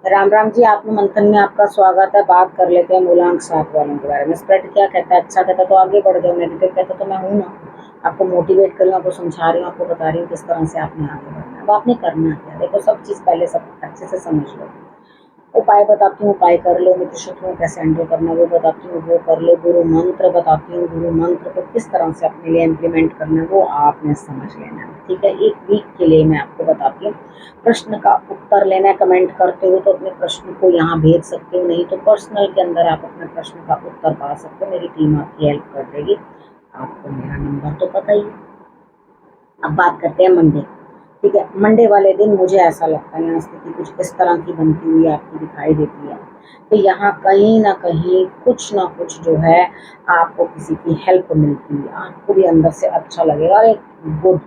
राम राम जी। आपने मंथन में आपका स्वागत है। बात कर लेते हैं मूलांक 7 वालों के बारे में। स्प्रेड क्या कहता है? अच्छा कहता है तो आगे बढ़ जाओ, नेगेटिव कहता तो मैं हूँ ना, आपको मोटिवेट कर रही हूँ, आपको समझा रही हूँ, आपको बता रही हूँ किस तरह से आपने आगे बढ़ना है। अब आपने करना क्या, देखो सब चीज़ पहले सब अच्छे से समझ लो। उपाय बताती हूँ, उपाय कर लो। मित्र शत्रुओं कैसे हैंडल करना है वो बताती हूँ, वो कर लो। गुरु मंत्र बताती हूँ, गुरु मंत्र को किस तरह से अपने लिए इम्प्लीमेंट करना है वो आपने समझ लेना है। ठीक है, एक वीक के लिए मैं आपको बताती हूँ। प्रश्न का उत्तर लेना है, कमेंट करते हो तो अपने प्रश्न को यहाँ भेज सकते हो, नहीं तो पर्सनल के अंदर आप अपने प्रश्न का उत्तर पा सकते हो। मेरी टीम आपकी हेल्प कर देगी। आपको मेरा नंबर तो पता ही है। अब बात करते हैं मंडे। ठीक है, मंडे वाले दिन मुझे ऐसा लगता है यहाँ स्थिति कुछ इस तरह की बनती हुई आपकी दिखाई देती है कि यहाँ कहीं ना कुछ जो है आपको किसी की हेल्प मिलती है। आपको भी अंदर से अच्छा लगेगा, अरे गुड,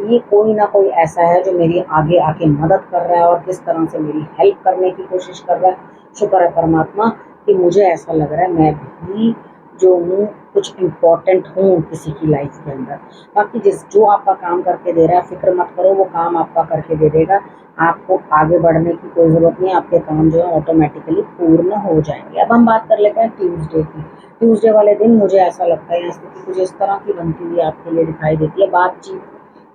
ये कोई ना कोई ऐसा है जो मेरी आगे आके मदद कर रहा है और किस तरह से मेरी हेल्प करने की कोशिश कर रहा है। शुक्र है परमात्मा कि मुझे ऐसा लग रहा है मैं भी जो हूँ कुछ इम्पोर्टेंट हूँ किसी की लाइफ के अंदर। बाकी जो आपका काम करके दे रहा है, फिक्र मत करो, वो काम आपका करके दे देगा। आपको आगे बढ़ने की कोई ज़रूरत नहीं, आपके काम जो है ऑटोमेटिकली पूर्ण हो जाएंगे। अब हम बात कर लेते हैं ट्यूसडे की। ट्यूसडे वाले दिन मुझे ऐसा लगता है यहाँ स्थिति कुछ इस तरह की बनती हुई आपके लिए दिखाई देती है। बातचीत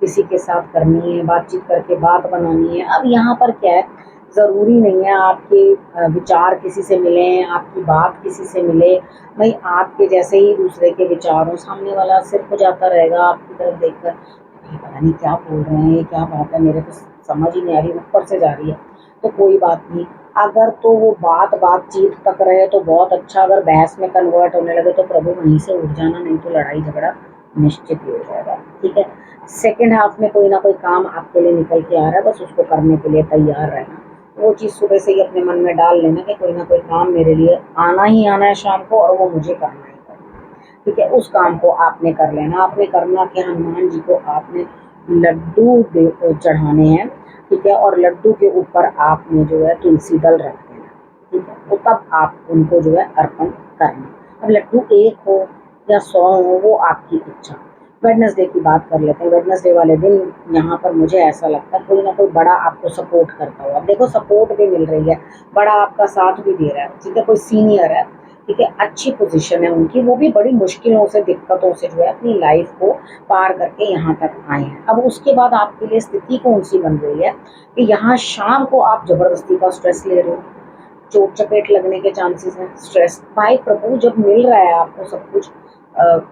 किसी के साथ करनी है, बातचीत करके बात बनानी है। अब यहाँ पर क्या है, ज़रूरी नहीं है आपके विचार किसी से मिले, आपकी बात किसी से मिले। भाई आपके जैसे ही दूसरे के विचार हो, सामने वाला सिर को जाता रहेगा आपकी तरफ देखकर, पता नहीं क्या बोल रहे हैं, ये क्या बात है, मेरे को समझ ही नहीं आ रही, ऊपर से जा रही है। तो कोई बात नहीं, अगर तो वो बातचीत तक रहे तो बहुत अच्छा। अगर बहस में कन्वर्ट होने लगे तो प्रभु वहीं से उठ जाना, नहीं तो लड़ाई झगड़ा निश्चित ही हो जाएगा। ठीक है, सेकेंड हाफ में कोई ना कोई काम आपके लिए निकल के आ रहा है, बस उसको करने के लिए तैयार रहना। वो चीज़ सुबह से ही अपने मन में डाल लेना कि कोई ना कोई काम मेरे लिए आना ही आना है शाम को, और वो मुझे करना ही करना है। ठीक है, उस काम को आपने कर लेना। आपने करना कि हनुमान जी को आपने लड्डू चढ़ाने हैं। ठीक है, और लड्डू के ऊपर आपने जो है तुलसी दल रख देना। ठीक है, तो तब आप उनको जो है अर्पण करना। अब लड्डू 1 हो या 100 हो, वो आपकी इच्छा। वेडनेसडे की बात कर लेते हैं। वेडनेसडे वाले दिन यहाँ पर मुझे ऐसा लगता है कोई ना कोई बड़ा आपको सपोर्ट करता हुआ। अब देखो सपोर्ट भी मिल रही है, बड़ा आपका साथ भी दे रहा है। ठीक है, कोई सीनियर है, ठीक है, अच्छी पोजीशन है उनकी, वो भी बड़ी मुश्किलों से दिक्कतों से जो है अपनी लाइफ को पार करके यहाँ तक आए हैं। अब उसके बाद आपके लिए स्थिति कौन सी बन रही है कि यहाँ शाम को आप जबरदस्ती का स्ट्रेस ले रहे हो, चोट चपेट लगने के चांसेस हैं। स्ट्रेस भाई प्रभु जब मिल रहा है आपको सब कुछ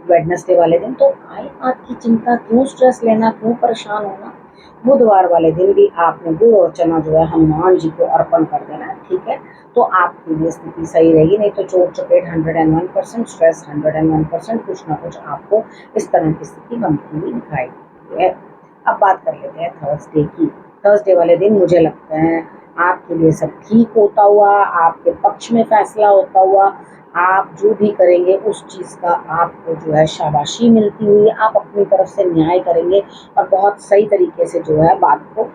वेडनेसडे वाले दिन, तो भाई आपकी चिंता क्यों, स्ट्रेस लेना क्यों, परेशान होना। बुधवार वाले दिन भी आपने गुड़ और चना जो है हनुमान जी को अर्पण कर देना है। ठीक है, तो आपकी भी स्थिति सही रहेगी, नहीं तो चोट चपेट 101%, स्ट्रेस 101%, कुछ ना कुछ आपको इस तरह की स्थिति बनती हुई दिखाई देती है। अब बात कर लेते हैं थर्सडे की। थर्सडे वाले दिन मुझे लगता है आपके लिए सब ठीक होता हुआ, आपके पक्ष में फैसला होता हुआ, आप जो भी करेंगे उस चीज़ का आपको जो है शाबाशी मिलती हुई, आप अपनी तरफ से न्याय करेंगे और बहुत सही तरीके से जो है बात को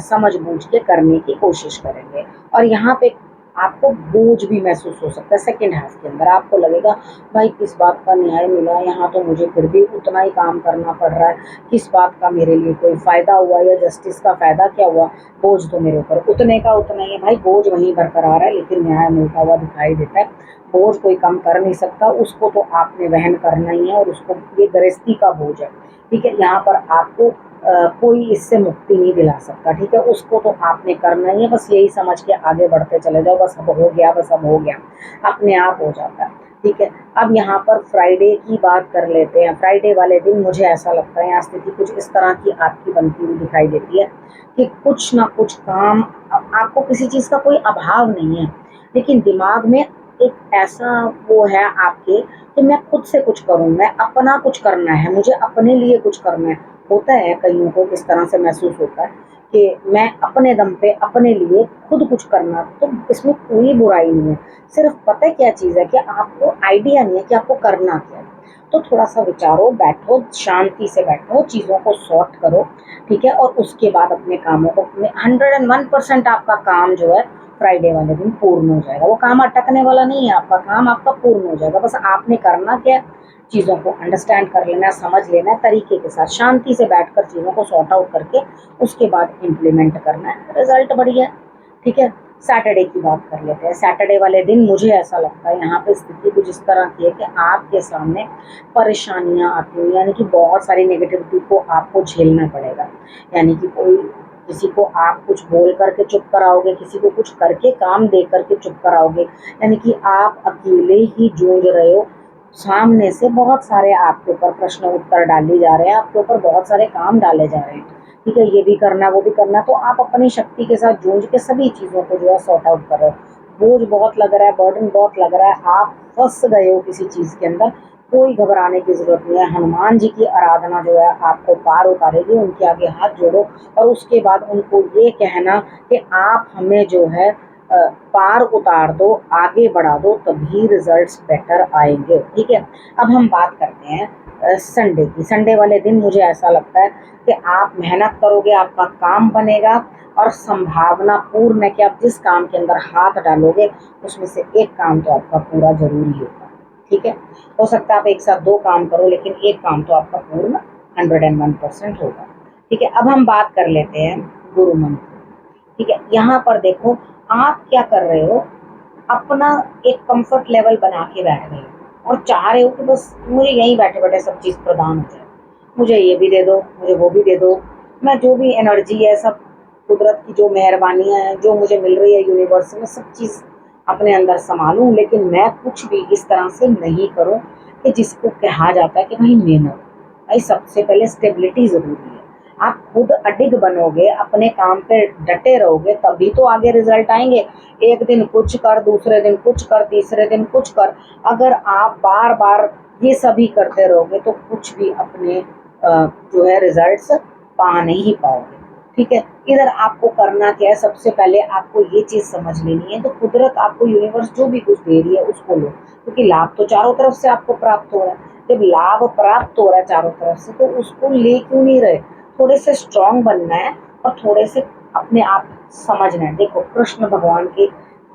समझ बूझ के करने की कोशिश करेंगे। और यहाँ पे आपको बोझ भी महसूस हो सकता है सेकेंड हाफ के अंदर। आपको लगेगा भाई किस बात का न्याय मिला, यहाँ तो मुझे फिर भी उतना ही काम करना पड़ रहा है, किस बात का मेरे लिए कोई फ़ायदा हुआ या जस्टिस का फ़ायदा क्या हुआ, बोझ तो मेरे ऊपर उतने का उतना ही है। भाई बोझ वहीं बरकरार है, लेकिन न्याय मिलता हुआ दिखाई देता है। बोझ कोई कम कर नहीं सकता, उसको तो आपने वहन करना ही है, और उसको ये गृहस्थी का बोझ है। ठीक है, यहाँ पर आपको कोई इससे मुक्ति नहीं दिला सकता। ठीक है, उसको तो आपने करना ही है, बस यही समझ के आगे बढ़ते चले जाओ, बस अब हो गया, बस अब हो गया, अपने आप हो जाता है। ठीक है, अब यहाँ पर फ्राइडे की बात कर लेते हैं। फ्राइडे वाले दिन मुझे ऐसा लगता है यहाँ स्थिति कुछ इस तरह की आपकी बनती हुई दिखाई देती है कि कुछ ना कुछ काम, आपको किसी चीज़ का कोई अभाव नहीं है, लेकिन दिमाग में एक ऐसा वो है आपके कि मैं खुद से कुछ करूं, मैं अपना कुछ करना है, मुझे अपने लिए कुछ करना है। होता है कईयों को किस तरह से महसूस होता है कि मैं अपने दम पे अपने लिए खुद कुछ करना, तो इसमें कोई बुराई नहीं है। सिर्फ पता है क्या चीज़ है कि आपको आइडिया नहीं है कि आपको करना क्या है। तो थोड़ा सा विचारो, बैठो, शांति से बैठो, चीज़ों को सॉर्ट करो। ठीक है, और उसके बाद अपने कामों को 101% आपका काम जो है फ्राइडे वाले दिन पूर्ण हो जाएगा। वो काम अटकने वाला नहीं है, आपका काम आपका पूर्ण हो जाएगा। बस आपने करना क्या है, चीज़ों को अंडरस्टैंड कर लेना, समझ लेना, तरीके के साथ शांति से बैठकर चीज़ों को सॉर्ट आउट करके उसके बाद इम्प्लीमेंट करना है, रिजल्ट बढ़िया है। ठीक है, सैटरडे की बात कर लेते हैं। सैटरडे वाले दिन मुझे ऐसा लगता है यहाँ पे स्थिति कुछ इस तरह की है कि आपके सामने परेशानियाँ आती हुई, यानी कि बहुत सारी नेगेटिविटी को आपको झेलना पड़ेगा। यानी कि कोई किसी को आप कुछ बोल करके चुप कराओगे, किसी को कुछ करके काम दे करके चुप कराओगे, यानी कि आप अकेले ही जूझ रहे हो। सामने से बहुत सारे आपके ऊपर प्रश्न उत्तर डाले जा रहे हैं, आपके ऊपर बहुत सारे काम डाले जा रहे हैं, ठीक है, ये भी करना वो भी करना, तो आप अपनी शक्ति के साथ जूझ के सभी चीज़ों को जो है सॉर्ट आउट कर रहे हो। बोझ बहुत लग रहा है, बर्डन बहुत लग रहा है, आप फंस गए हो किसी चीज़ के अंदर, कोई घबराने की जरूरत नहीं है। हनुमान जी की आराधना जो है आपको पार उतारेगी। उनके आगे हाथ जोड़ो और उसके बाद उनको ये कहना कि आप हमें जो है पार उतार दो, आगे बढ़ा दो, तभी रिजल्ट्स बेटर आएंगे, ठीक है। अब हम बात करते हैं संडे की। संडे वाले दिन मुझे ऐसा लगता है कि आप मेहनत करोगे, आपका काम बनेगा और संभावना पूर्ण है कि आप जिस काम के अंदर हाथ डालोगे उसमें से एक काम तो आपका पूरा जरूरी होगा, ठीक है। हो सकता है आप एक साथ दो काम करो, लेकिन एक काम तो आपका पूर्ण 101% होगा, ठीक है। अब हम बात कर लेते हैं गुरु मंत्र, ठीक है। यहाँ पर देखो आप क्या कर रहे हो, अपना एक कंफर्ट लेवल बना के बैठ गए हो और चाह रहे हो कि बस मुझे यहीं बैठे बैठे सब चीज़ प्रदान हो जाए, मुझे ये भी दे दो, मुझे वो भी दे दो, मैं जो भी एनर्जी है सब, कुदरत की जो मेहरबानियाँ हैं जो मुझे मिल रही है यूनिवर्स में, सब चीज़ अपने अंदर संभालूं, लेकिन मैं कुछ भी इस तरह से नहीं करूं कि जिसको कहा जाता है कि भाई मेहनत, भाई सबसे पहले स्टेबिलिटी ज़रूरी है। आप खुद अडिग बनोगे, अपने काम पे डटे रहोगे, तभी तो आगे रिजल्ट आएंगे। एक दिन कुछ कर, दूसरे दिन कुछ कर, तीसरे दिन कुछ कर, अगर आप बार बार ये सभी करते रहोगे तो कुछ भी अपने जो है रिजल्ट्स पा नहीं पाओगे, ठीक है। इधर आपको करना क्या है, सबसे पहले आपको ये चीज़ समझ लेनी है, तो कुदरत आपको यूनिवर्स जो भी कुछ दे रही है उसको लो, क्योंकि लाभ तो चारों तरफ से आपको प्राप्त हो रहा है। जब लाभ प्राप्त हो रहा है चारों तरफ से, तो उसको ले क्यों नहीं रहे। थोड़े से स्ट्रांग बनना है और थोड़े से अपने आप समझना है। देखो कृष्ण भगवान के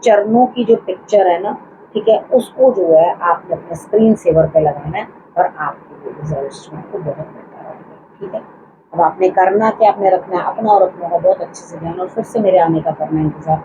चरणों की जो पिक्चर है ना, ठीक है, उसको जो है आपने अपने स्क्रीन सेवर पे लगाना है और आपके रिजल्ट्स जो है वो बहुत बेटर आएंगे, ठीक है। अब आपने करना क्या, आपने रखना है अपना और अपनों का बहुत अच्छे से ध्यान, और फिर से मेरे आने का करना इंतजार।